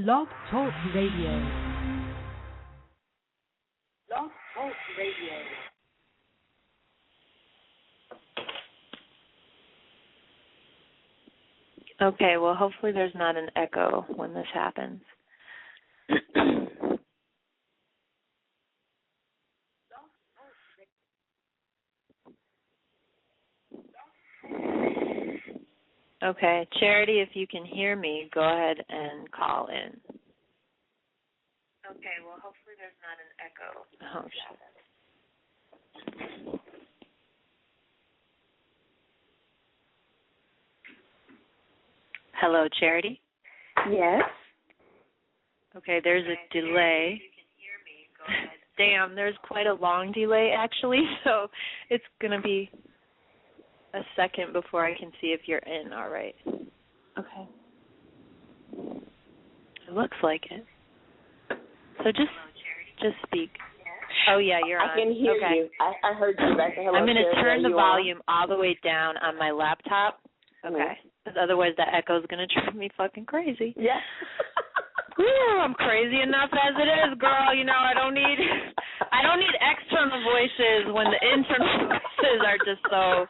Blog Talk Radio. Blog Talk Radio. Okay, well, hopefully there's not an echo when this happens. Okay, Charity, if you can hear me, go ahead and call in. Okay, well, hopefully there's not an echo. Oh, shit. Hello, Charity? Yes. Okay, there's a delay. Damn, there's quite a long delay, actually, so it's going to be a second before I can see if you're in, all right? Okay. It looks like it. So just speak. Oh, yeah, you're on. I can hear you. I heard you back there. Hello, I'm going to turn the volume on? all the way down on my laptop. Okay. Because otherwise that echo is going to drive me fucking crazy. Yeah. Woo, I'm crazy enough as it is, girl. You know, I don't need external voices when the internal voices are just so.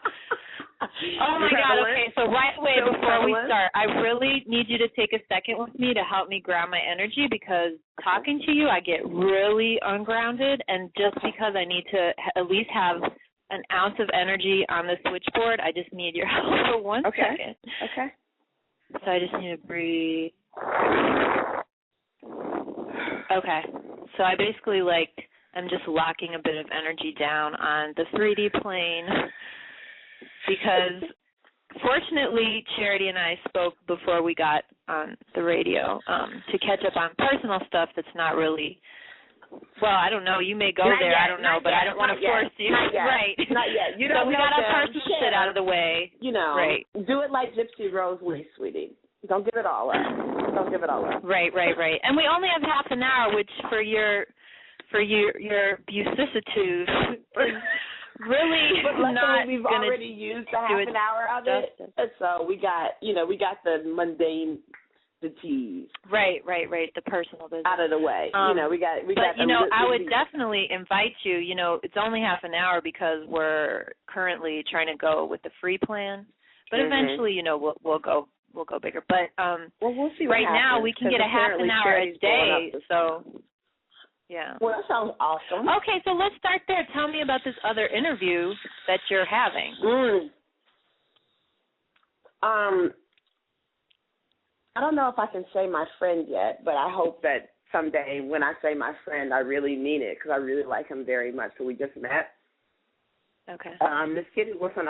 Oh my God. Okay, so right away before we start, I really need you to take a second with me to help me ground my energy, because talking to you I get really ungrounded, and just because I need to at least have an ounce of energy on the switchboard, I just need your help for one second. Okay. So I just need to breathe. Okay. So I basically I'm just locking a bit of energy down on the 3D plane, because fortunately Charity and I spoke before we got on the radio to catch up on personal stuff that's not really. Well, I don't know. You may go not there. Yet, I don't know, but yet, I don't want to force you. Not yet. Right. Not yet. You so we got our personal share. shit out of the way. You know. Right. Do it like Gypsy Rose Lee, sweetie. Don't give it all up. Don't give it all up. Right. And we only have half an hour, which for your vicissitudes is really but not. We've already used the half an hour of justice. it, so we got the mundane. The tease. Right. The personal business out of the way. We got. But I would definitely invite you. It's only half an hour because we're currently trying to go with the free plan. But eventually, we'll go bigger. But we'll see. Right now, we can get a half an hour a day. So. Yeah. Well, that sounds awesome. Okay, so let's start there. Tell me about this other interview that you're having. I don't know if I can say my friend yet, but I hope that someday when I say my friend, I really mean it, because I really like him very much. So we just met. Okay. This kid works on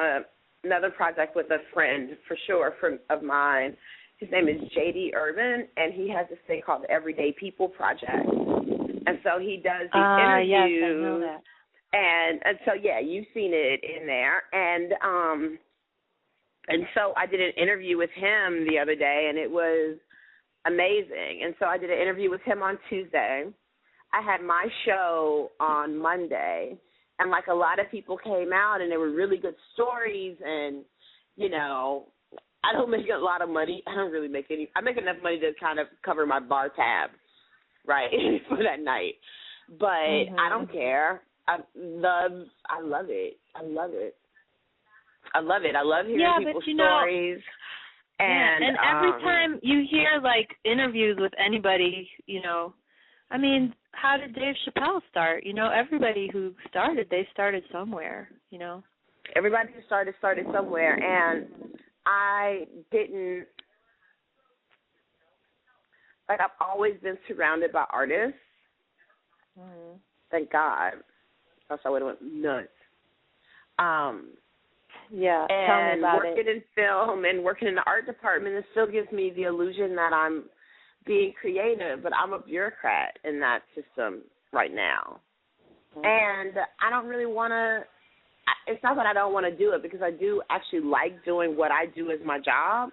another project with a friend, for sure, of mine. His name is J.D. Urban, and he has this thing called the Everyday People Project. And so he does these interviews. Yes, I know that. And so, yeah, you've seen it in there. And so I did an interview with him the other day, and it was amazing. And so I did an interview with him on Tuesday. I had my show on Monday, and a lot of people came out, and there were really good stories. And, I don't make a lot of money. I don't really make any. I make enough money to kind of cover my bar tab, right, for that night. But I don't care. I love it. I love hearing people's stories. And every time you hear interviews with anybody, how did Dave Chappelle start? Everybody who started, they started somewhere, Everybody who started somewhere, and I didn't, I've always been surrounded by artists. Thank God. Else I would have went nuts. Yeah, and tell me about working in film and working in the art department, it still gives me the illusion that I'm being creative, but I'm a bureaucrat in that system right now. And I don't really want to, it's not that I don't want to do it, because I do actually like doing what I do as my job,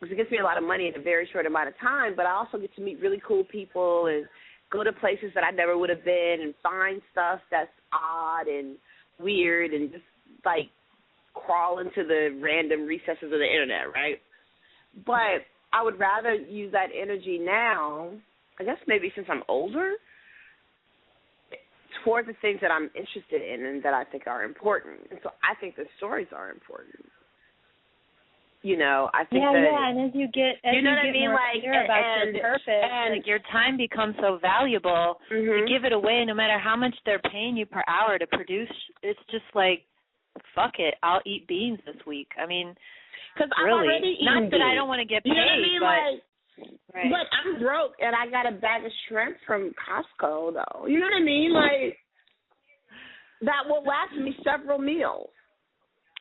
because it gets me a lot of money in a very short amount of time, but I also get to meet really cool people and go to places that I never would have been and find stuff that's odd and weird and just crawl into the random recesses of the internet, right? But I would rather use that energy now, I guess maybe since I'm older, towards the things that I'm interested in and that I think are important. And so I think the stories are important. You know, I think and as you get more like, clear about your purpose, and like your time becomes so valuable to give it away, no matter how much they're paying you per hour to produce. It's just like, fuck it, I'll eat beans this week. I mean, because really, I'm already eating not beans. that I don't want to get paid, you know what I mean? But right. But I'm broke and I got a bag of shrimp from Costco, though. You know what I mean? Like, that will last me several meals.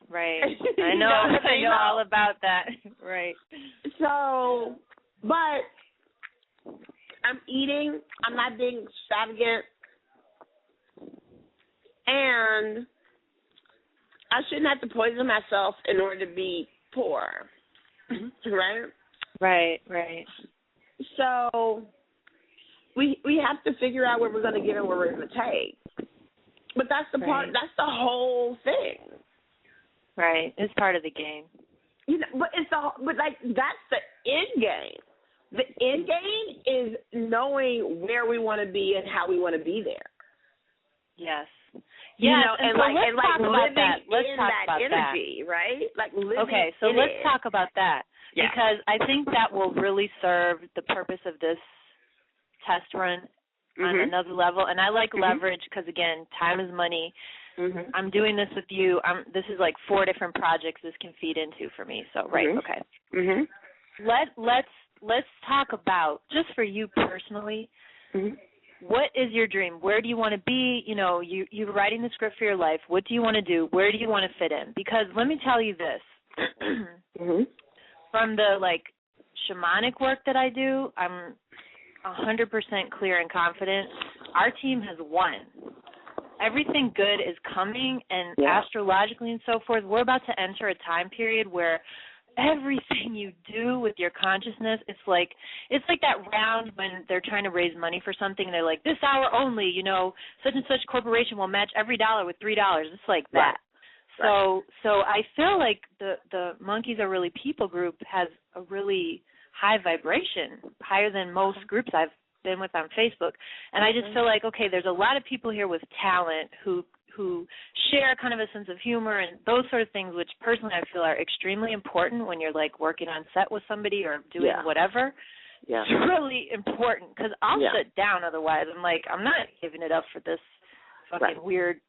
Right. I know. I know all about that. Right. So, but I'm eating. I'm not being extravagant. And I shouldn't have to poison myself in order to be poor. Right? Right, right. So we have to figure out where we're going to give and where we're going to take. But that's the part. That's the whole thing. Right, it's part of the game. You know, but that's the end game. The end game is knowing where we want to be and how we want to be there. Yes. You know, and so like living that. Let's in talk that about energy, that. right? Like living. Okay, so let's talk about that because I think that will really serve the purpose of this test run on another level. And I like leverage because again, time is money. I'm doing this with you. This is like 4 different projects this can feed into for me. So okay. Let's talk about, just for you personally, what is your dream? Where do you want to be? You know, you're writing the script for your life. What do you want to do? Where do you want to fit in? Because let me tell you this. From the like shamanic work that I do, I'm 100% clear and confident. Our team has won. Everything good is coming, and astrologically and so forth, we're about to enter a time period where everything you do with your consciousness, it's like that round when they're trying to raise money for something, and they're like, this hour only, you know, such and such corporation will match every dollar with $3. It's like that. Right. So I feel like the Monkeys Are Really People group has a really high vibration, higher than most groups I've been with on Facebook, and I just feel like, okay, there's a lot of people here with talent who share kind of a sense of humor and those sort of things, which personally I feel are extremely important when you're like working on set with somebody or doing whatever. Yeah. It's really important because I'll shut down otherwise. I'm like, I'm not giving it up for this fucking weird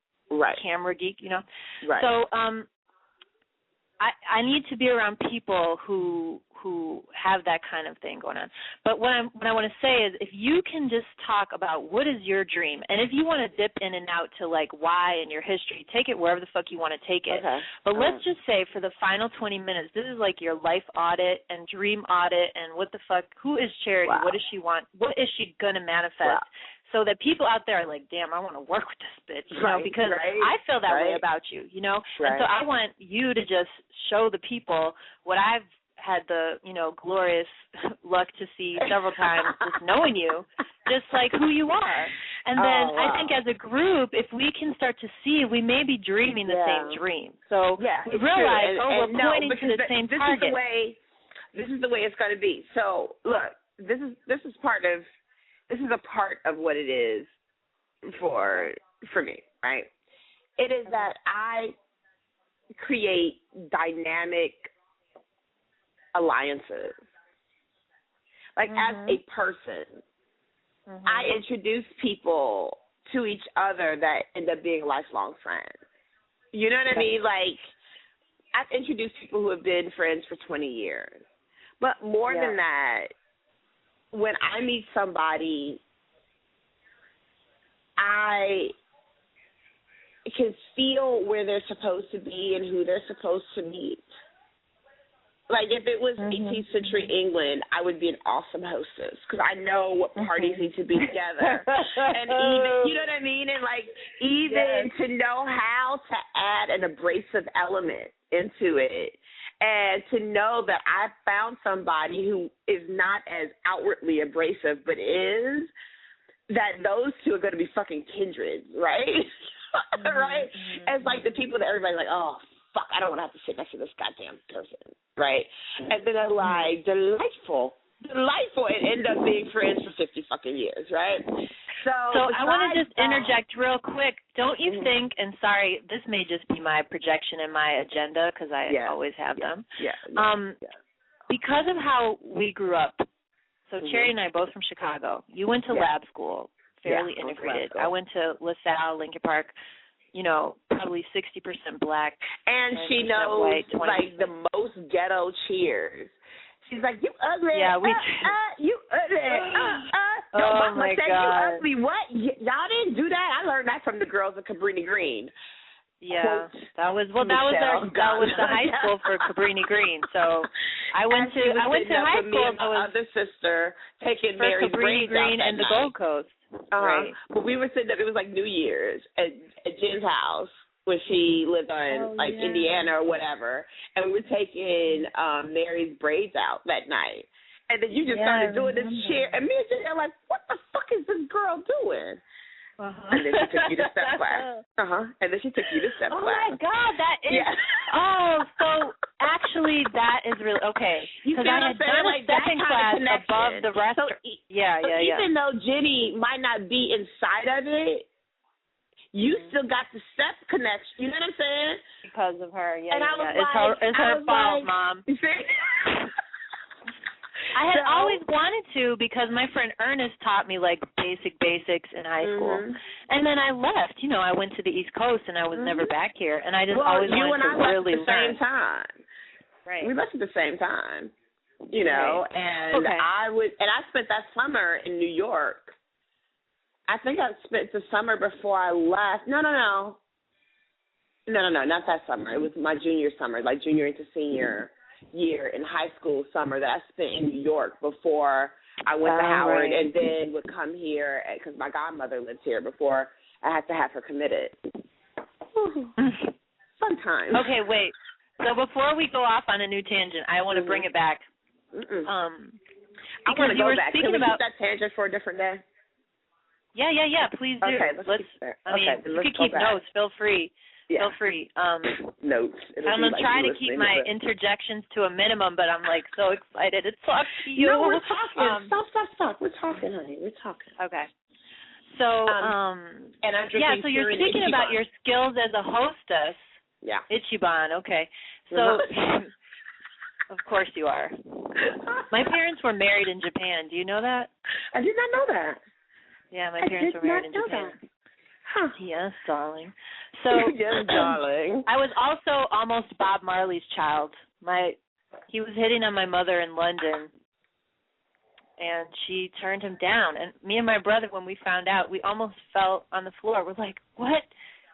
camera geek, you know? Right. So I need to be around people who have that kind of thing going on. But what I want to say is, if you can just talk about what is your dream, and if you want to dip in and out to like why and your history, take it wherever the fuck you want to take it. Okay. But let's just say for the final 20 minutes, this is like your life audit and dream audit, and what the fuck, who is Charity? What does she want? What is she going to manifest? So that people out there are like, damn, I want to work with this bitch, you know, because I feel that way about you, you know. And so I want you to just show the people what I've had the, you know, glorious luck to see several times, just knowing you, just like who you are. And then I think as a group, if we can start to see, we may be dreaming the same dream. So we realize, we're pointing to the same target. This is the way it's going to be. So look, this is a part of what it is for me, right? It is that I create dynamic alliances. Like as a person, I introduce people to each other that end up being lifelong friends. You know what I mean? Like, I've introduced people who have been friends for 20 years. But more than that, when I meet somebody, I can feel where they're supposed to be and who they're supposed to meet. Like, if it was 18th century England, I would be an awesome hostess because I know what parties need to be together. And even, you know what I mean? And, like, even to know how to add an abrasive element into it and to know that I found somebody who is not as outwardly abrasive but is, that those two are going to be fucking kindred, right? Right? It's like the people that everybody's like, oh, fuck, I don't want to have to sit next to this goddamn person, right? And then I'm like, delightful. It ended up being friends for 50 fucking years, right? So I want to just interject real quick. Don't you think, and sorry, this may just be my projection and my agenda because I always have them. Because of how we grew up, so Cherry and I both from Chicago. You went to lab school, fairly integrated. I went to LaSalle, Lincoln Park, you know, probably 60% black. And she knows, white, like, the most ghetto cheers. She's like, you ugly. Yeah, you ugly. Oh, my said, God. You ugly. What? Y'all didn't do that? I learned that from the girls of Cabrini Green. Yeah, Quote, that was the high school for Cabrini Green. So I went to high school. My other sister taking Mary's Cabrini Green and the Gold Coast. Right. But we were sitting up. It was like New Year's at Jen's house when she lived in Indiana or whatever, and we were taking Mary's braids out that night. And then you just started doing this cheer, and me and Jen are like, what the fuck is this girl doing? And then she took you to step class. And then she took you to step class. Oh my God, that is. Yeah. Oh, so actually, that is really okay. Because I had done a stepping class above the rest. So, even though Jenny might not be inside of it, you still got the step connection. You know what I'm saying? Because of her, and I was it's her fault, Mom. You see? I had always wanted to because my friend Ernest taught me like basics in high school. And then I left. You know, I went to the East Coast and I was never back here. And I just always wanted to really learn. You and I left at the same time. Right. We left at the same time. You know, and I spent that summer in New York. I think I spent the summer before I left. No, not that summer. It was my junior summer, like junior into senior year in high school summer that I spent in New York before I went to Howard and then would come here because my godmother lived here before I had to have her committed. Sometimes. Okay, wait. So before we go off on a new tangent, I want to bring it back. I want to go back. Can we keep that tangent for a different day? Yeah. Please do. Okay, let's you can keep notes. Feel free. Yeah. Feel free. Notes. I'm going to try to keep my interjections to a minimum, but I'm, like, so excited to talk to you. No, we're talking. Stop. We're talking, honey. We're talking. Okay. So, and I'm drinking so you're speaking about your skills as a hostess. Yeah. Ichiban, okay. So, of course you are. My parents were married in Japan. Do you know that? I did not know that. Yeah, my parents were married in Japan. Huh. Yes, darling. So yes, darling. I was also almost Bob Marley's child. He was hitting on my mother in London, and she turned him down. And me and my brother, when we found out, we almost fell on the floor. We're like, what?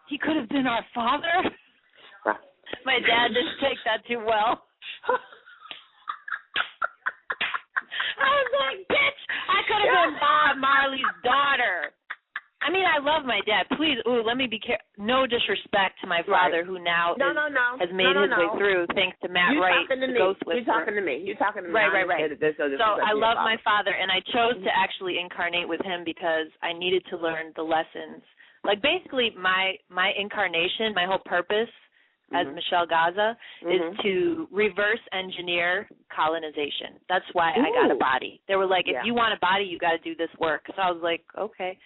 He could have been our father? My dad didn't take that too well. I was like, bitch, I could have been Bob Marley's daughter. I mean, I love my dad. Please, let me be careful. No disrespect to my father, who now has made his way through, thanks to Matt Wright, the Ghost Whisperer. You're talking to me. Right. So I love my father, and I chose to actually incarnate with him because I needed to learn the lessons. Like, basically, my incarnation, my whole purpose as Michelle Gaza is to reverse engineer colonization. That's why I got a body. They were like, if you want a body, you got to do this work. So I was like, okay.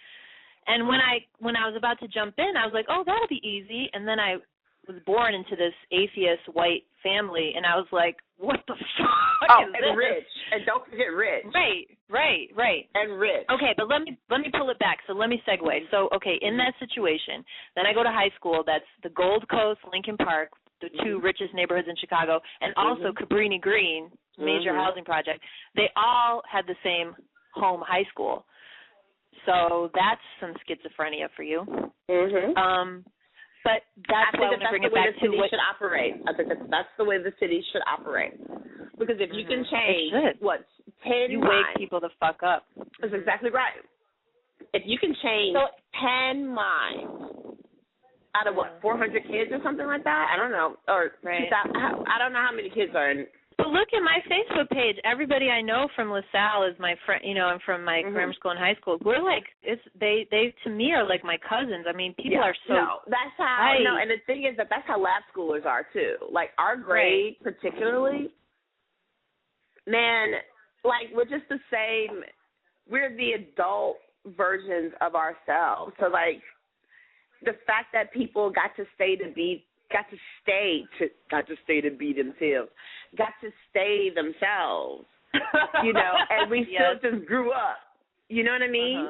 And when I was about to jump in, I was like, oh, that'll be easy. And then I was born into this atheist white family, and I was like, what the fuck is this? And rich. And don't forget rich. Right. And rich. Okay, but let me pull it back. So let me segue. So, okay, in that situation, then I go to high school. That's the Gold Coast, Lincoln Park, the two richest neighborhoods in Chicago, and also Cabrini Green, major housing project. They all had the same home high school. So that's some schizophrenia for you. But that's why I want to bring it back to what should operate. I think that's the way the city should operate. Because if you can change 10 you minds, wake people the fuck up. That's exactly right. If you can change 10 minds out of 400 kids or something like that? I don't know. Or I don't know how many kids are in But look at my Facebook page. Everybody I know from LaSalle is my friend, you know, and from my grammar school and high school. We're like, they to me are like my cousins. I mean, people are so. No, that's how. No, and the thing is that's how lab schoolers are too. Like our grade, particularly, man. Like we're just the same. We're the adult versions of ourselves. So like, the fact that people got to stay to be themselves, got to stay themselves, you know, and we still just grew up. You know what I mean?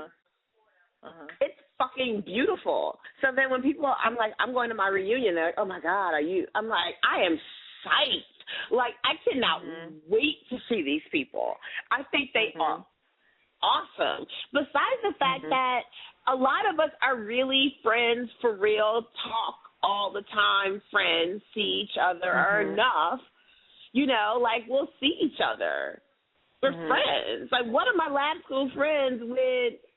It's fucking beautiful. So then when people, I'm like, I'm going to my reunion, they're like, oh my God, are you? I'm like, I am psyched. Like, I cannot wait to see these people. I think they are awesome. Besides the fact that a lot of us are really friends for real, talk all the time, friends, see each other enough, you know, like we'll see each other. We're friends. Like one of my lab school friends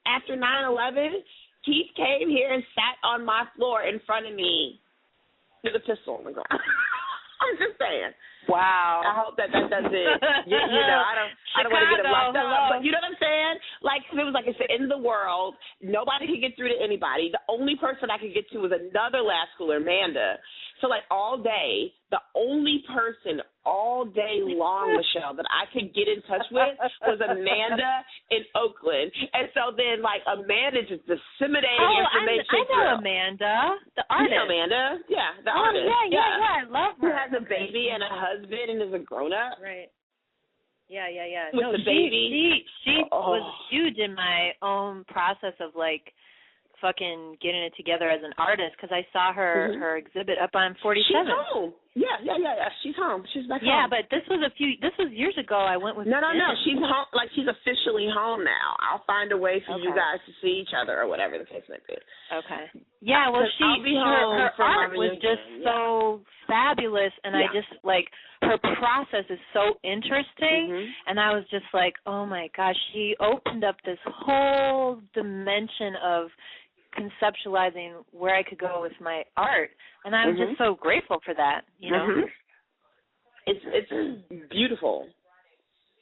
after 9/11, Keith came here and sat on my floor in front of me with a pistol on the ground. I'm just saying. Wow. I hope that doesn't, you know, I don't want to get him locked up. But you know what I'm saying? Like, it was like it's the end of the world. Nobody could get through to anybody. The only person I could get to was another lab schooler, Amanda. So, like, all day, the only person all day long, Michelle, that I could get in touch with was Amanda in Oakland. And so then, like, Amanda just disseminating information. I know Amanda, the artist. You know Amanda? Yeah, the artist. Yeah, I love her. Who has a baby and a husband and is a grown-up. Right. Yeah. With the baby. She was huge in my own process of, like, fucking getting it together as an artist because I saw her exhibit up on 47. She's home. Yeah. She's home. She's back home. Yeah, but this was years ago. I went with No. She's home. Like she's officially home now. I'll find a way for you guys to see each other or whatever the case may be. Okay. Yeah. Well, her art was just so fabulous, and I just like her process is so interesting, and I was just like, oh my gosh, she opened up this whole dimension of conceptualizing where I could go with my art, and I was just so grateful for that, you know. It's beautiful.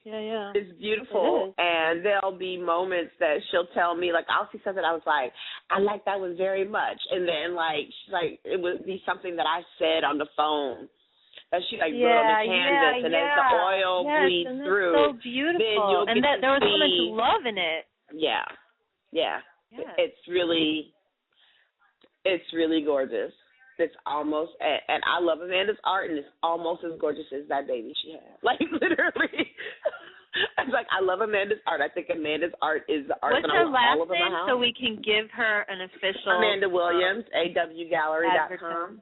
Yeah. It's beautiful, and there'll be moments that she'll tell me, like, I'll see something I was like, I like that one very much, and then, like, she's like, it would be something that I said on the phone that she, like, wrote on the canvas, and as the oil bleeds through, so beautiful, then you'll get to there was so much see, love in it. Yeah. It's really gorgeous. It's almost, and I love Amanda's art, and it's almost as gorgeous as that baby she had. Like, literally. It's like, I love Amanda's art. I think Amanda's art is the art that I want all over my house. What's her last name so we can give her an official... Amanda Williams, awgallery.com.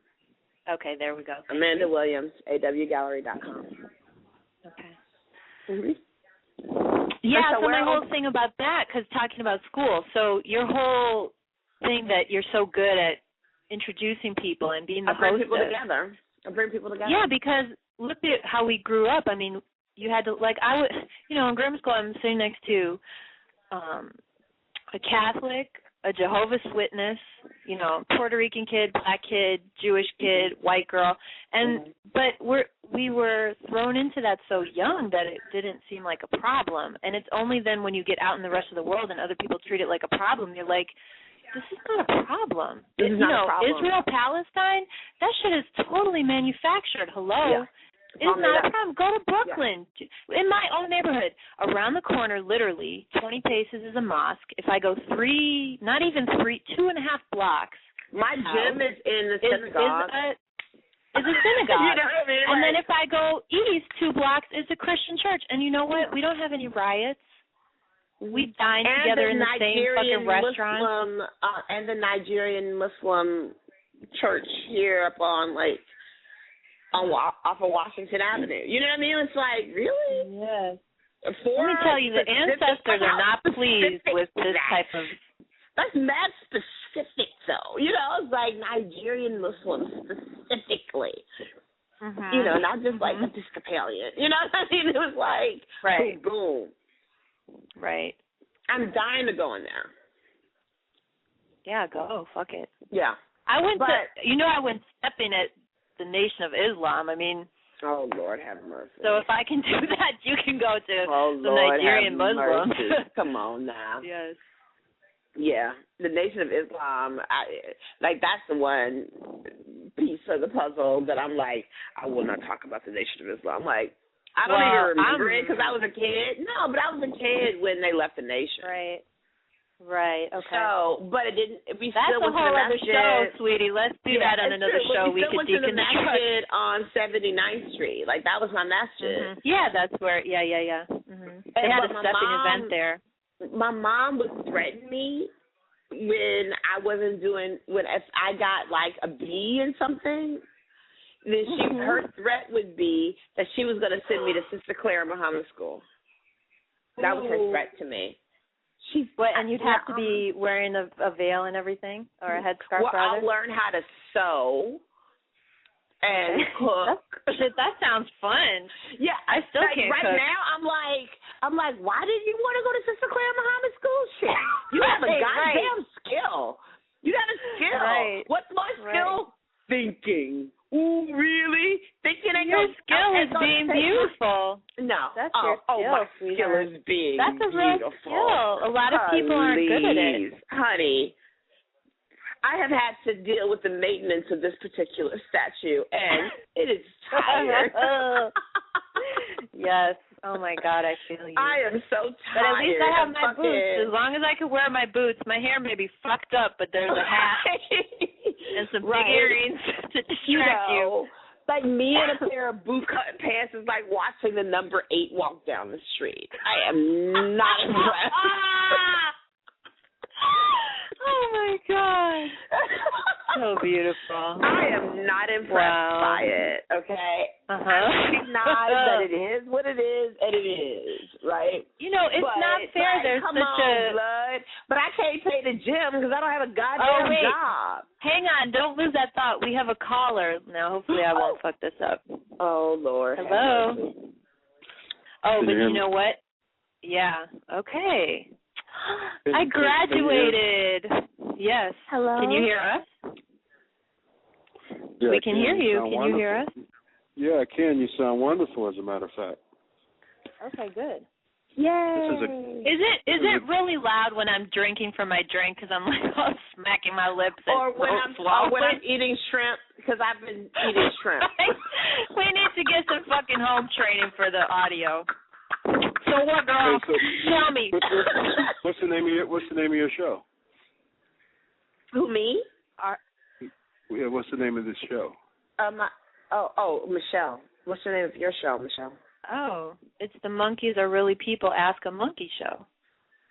Okay, there we go. Amanda Williams, awgallery.com. Okay. Yeah, so my whole thing about that, because talking about school, so your whole thing that you're so good at introducing people and being the host. I bring people together. Yeah, because look at how we grew up. I mean, you had to, like, I would, you know, in grammar school, I'm sitting next to a Catholic, a Jehovah's Witness, you know, Puerto Rican kid, black kid, Jewish kid, white girl, and but we were thrown into that so young that it didn't seem like a problem. And it's only then when you get out in the rest of the world and other people treat it like a problem, you're like, this is not a problem. Israel, Palestine, that shit is totally manufactured. Hello. Yeah. It's not a problem. Go to Brooklyn. Yeah. In my own neighborhood. Around the corner, literally, 20 paces is a mosque. If I go 2.5 blocks. My gym is in the synagogue. Is a synagogue. You know what I mean? And then if I go east 2 blocks, is a Christian church. And you know what? We don't have any riots. We dine together in the same fucking restaurant. And the Nigerian Muslim church here up on, like, off of Washington Avenue. You know what I mean? It's like, really? Yes. Let me tell you, the ancestors are not pleased with this type of... That's mad specific, though. You know, it's like Nigerian Muslims specifically. You know, not just like Episcopalian. You know what I mean? It was like, boom. Right. I'm dying to go in there. Yeah, go. Fuck it. Yeah. I went stepping at the Nation of Islam. I mean, Oh, Lord, have mercy. So if I can do that, you can go to some Lord, Nigerian Muslims. Come on now. Yes. Yeah, the Nation of Islam, that's the one piece of the puzzle that I'm like, I will not talk about the Nation of Islam. Like, I don't even remember it because I was a kid. No, but I was a kid when they left the nation. Right, okay. So, but it didn't, we That's still a whole other show, sweetie. Let's do that on another show. We could deconstruct on 79th Street. Like, that was my masjid. Mm-hmm. Yeah, that's where, yeah. Mm-hmm. They had a stepping event there. My mom would threaten me when I wasn't doing, if I got like a B in something, then her threat would be that she was going to send me to Sister Clara Muhammad School. That was her threat to me. And you'd have to be wearing a veil and everything, or a headscarf, rather? I'll learn how to sew and cook. That sounds fun. Yeah, I still can't right cook. now, I'm like, why did you want to go to Sister Clara Muhammad School? Shit, you have a goddamn skill. You got a skill. Right. What's my skill? Thinking. Ooh, really? Thinking ain't your skill is being beautiful. No. That's your skill, my sweetheart. skill is being That's a real beautiful. skill. A lot of people aren't good at it. Honey, I have had to deal with the maintenance of this particular statue, and it is tired. Yes. Oh, my God, I feel you. I am so tired. But at least I have my boots. As long as I can wear my boots, my hair may be fucked up, but there's a hat and some big earrings to distract you. Like me in a pair of boot-cut pants is like watching the number 8 walk down the street. I am not impressed. Oh, my God. So beautiful. I am not impressed by it, okay? I recognize that it is what it is, and it is, right? You know, it's not fair. Like, There's come such on, blood. But I can't pay the gym because I don't have a goddamn job. Hang on. Don't lose that thought. We have a caller. Now, hopefully I won't fuck this up. Oh, Lord. Hello? Oh, but you know what? Yeah. Okay. I graduated. Yes. Hello? Can you hear us? Yeah, we can hear you. Can wonderful. You hear us? Yeah, I can. You sound wonderful, as a matter of fact. Okay, good. Yay. Is it really loud when I'm drinking from my drink because I'm like smacking my lips and when I'm eating shrimp because I've been eating shrimp. We need to get some fucking home training for the audio. So what, girl? Hey, tell me. What's the name of your show? Who, me? Yeah, what's the name of this show? Michelle. What's the name of your show, Michelle? Oh, it's the Monkeys Are Really People Ask a Monkey Show.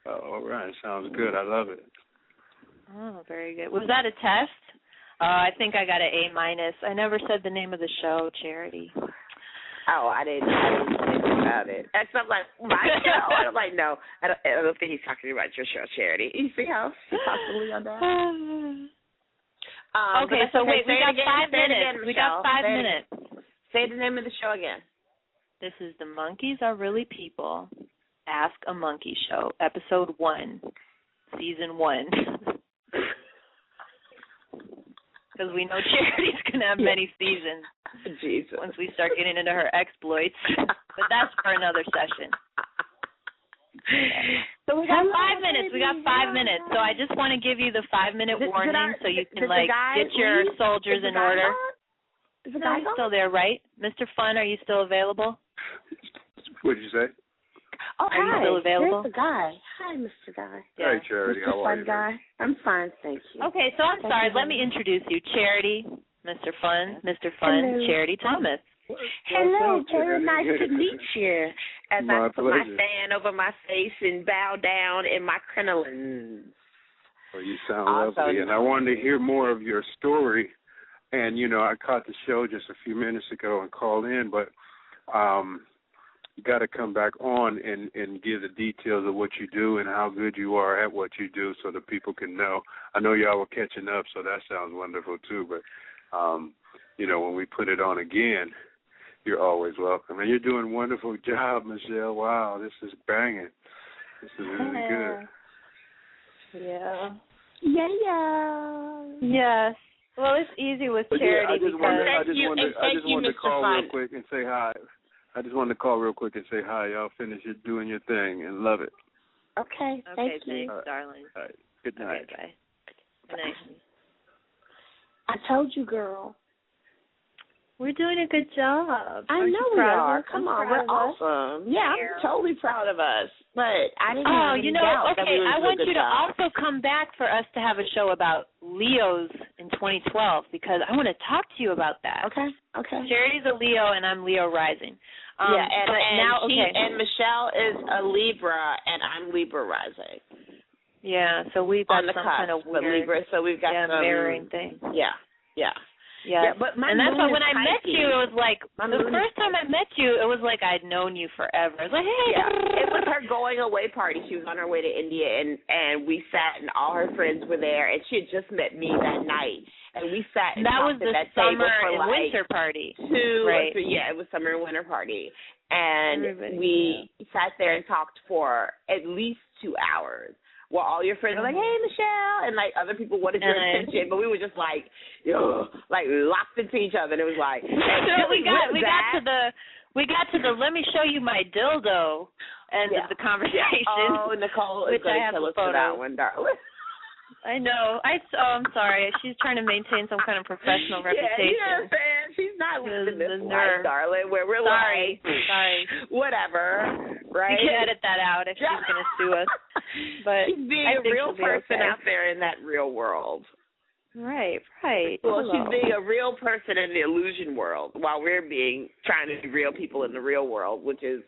Oh, all right. Sounds good. I love it. Oh, very good. Was that a test? I think I got an A-. I never said the name of the show, Charity. Oh, I didn't think about it. And so I'm like, my show? I'm like, no. I don't think he's talking about your show, Charity. You see how she possibly on that? Okay, so wait, we got 5 minutes. We got 5 minutes. Say the name of the show again. This is The Monkeys Are Really People, Ask a Monkey Show, Episode 1, Season 1. Because we know Charity's going to have many seasons. Jesus. Once we start getting into her exploits. But that's for another session. So we got 5 minutes. We got 5 minutes. So I just want to give you the 5-minute warning so you can, get your soldiers in order. Is the guy still there, right? Mr. Fun, are you still available? What did you say? Oh, are you still available? Here's the guy. Hi, Mr. Guy. Yeah. Hi, Charity. Mr. How are Fun you? Guy. I'm fine, thank you. Okay, so I'm sorry. Let me introduce you. Charity, Mr. Fun, Hello. Charity Thomas. Hello, very nice to meet you. As I put my pleasure. fan over my face and bow down in my crinolines. Well, you sound lovely, and I wanted to hear more of your story. And, I caught the show just a few minutes ago and called in, but you got to come back on and give the details of what you do and how good you are at what you do so that people can know. I know y'all were catching up, so that sounds wonderful too, but, when we put it on again, you're always welcome. And you're doing a wonderful job, Michelle. Wow, this is banging. This is really good. Yeah. Yeah. Yes. Well, it's easy with But charity I just because wanted to call real quick and say hi. I just wanted to call real quick and say hi. Y'all finish doing your thing and love it. Okay, thank you. Thanks, darling. All right. Good night. Okay, bye. Good night. I told you, girl. We're doing a good job. I know we are. Come on, we're awesome. Yeah, I'm totally proud of us. But I didn't have any doubt that we were doing a good job. I want you to also come back for us to have a show about Leos in 2012 because I want to talk to you about that. Okay. Charity's a Leo and I'm Leo rising. And Michelle is a Libra and I'm Libra rising. Yeah, so we've got on the some cusp, kind of weird Libra, so we've got some mirroring thing. Yeah. Yeah, but and that's why when I met you, it was like the first time I met you, it was like I'd known you forever. It was like, hey. Yeah. It was her going away party. She was on her way to India, and we sat, and all her friends were there, and she had just met me that night, and we sat and talked at that table for and like winter party. It was summer and winter party, and we sat there and talked for at least 2 hours. Well, all your friends were like, "Hey, Michelle," and like other people wanted your attention, but we were just like locked into each other, and it was like, we got to the let me show you my dildo end of the conversation. Oh, Nicole is going to tell us for that one, darling. I know. I'm sorry. She's trying to maintain some kind of professional reputation. You know what I'm saying? She's not living this life, darling, where we're sorry, whatever, right? We can edit that out if she's going to sue us. But she's being a real person out there in that real world. Right. Well, she's being a real person in the illusion world while we're trying to be real people in the real world, which is,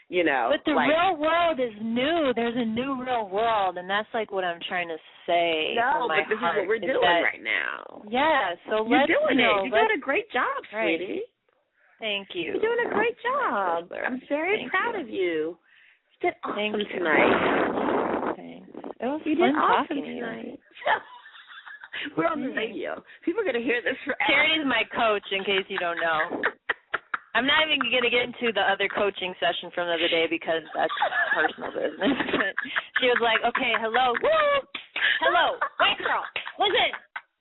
But the real world is new. There's a new real world, and that's like what I'm trying to say. No, but this is what we're doing right now. Yeah, so you're doing it. You're doing a great job, sweetie. Thank you. You're doing a great job. I'm very proud of you. You did awesome tonight. Thanks. It was fun talking to you. We're on the radio. People are going to hear this forever. Charity's my coach, in case you don't know. I'm not even going to get into the other coaching session from the other day because that's personal business. But she was like, okay, hello. Woo! Hello. Wait, girl. Listen.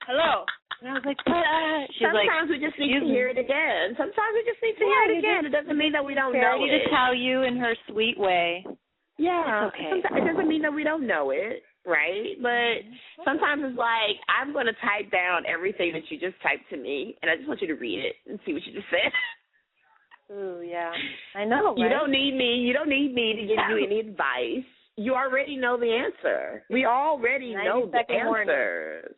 Hello. And I was like, sometimes we just need to hear it again. Sometimes we just need to hear it again. It doesn't mean that we don't know it. To tell you in her sweet way. Yeah. Okay. It doesn't mean that we don't know it, right? But sometimes it's like, I'm going to type down everything that you just typed to me, and I just want you to read it and see what you just said. Ooh, yeah. I know, right? You don't need me to give you any advice. You already know the answer. We already know the answers.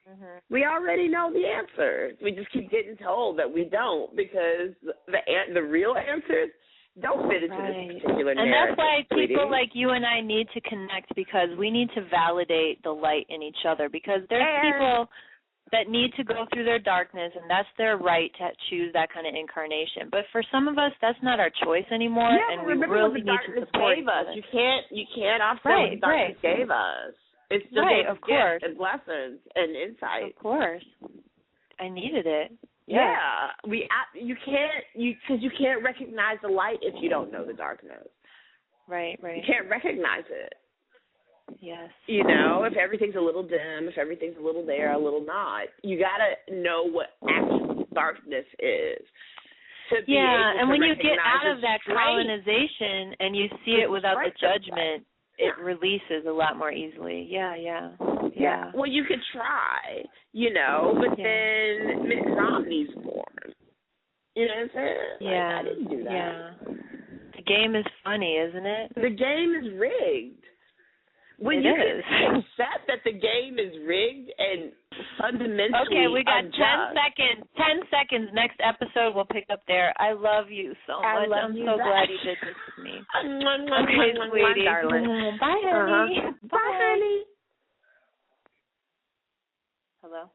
Mm-hmm. We already know the answers. We just keep getting told that we don't because the real answers don't fit into this particular narrative. And that's why people like you and I need to connect because we need to validate the light in each other because there's people that need to go through their darkness, and that's their right to choose that kind of incarnation. But for some of us, that's not our choice anymore, and we really need to support each other. You can't offset what the darkness gave us. It's just of course, and lessons and insight. Of course, I needed it. Yeah, because you can't recognize the light if you don't know the darkness. Right. You can't recognize it. Yes. If everything's a little dim, if everything's a little there, a little not, you got to know what actual darkness is. And when you get out of that colonization and you see it without the judgment, it releases a lot more easily. Yeah. Well, you could try, but then Mitt Romney's born. You know what I'm saying? I didn't do that. Yeah. The game is funny, isn't it? The game is rigged. When you can accept that the game is rigged and fundamentally Okay, we got unjust. 10 seconds. Next episode, we'll pick up there. I love you so much. I'm so glad you did this with me. Okay, sweetie. Darling. Bye, honey. Bye, honey. Hello?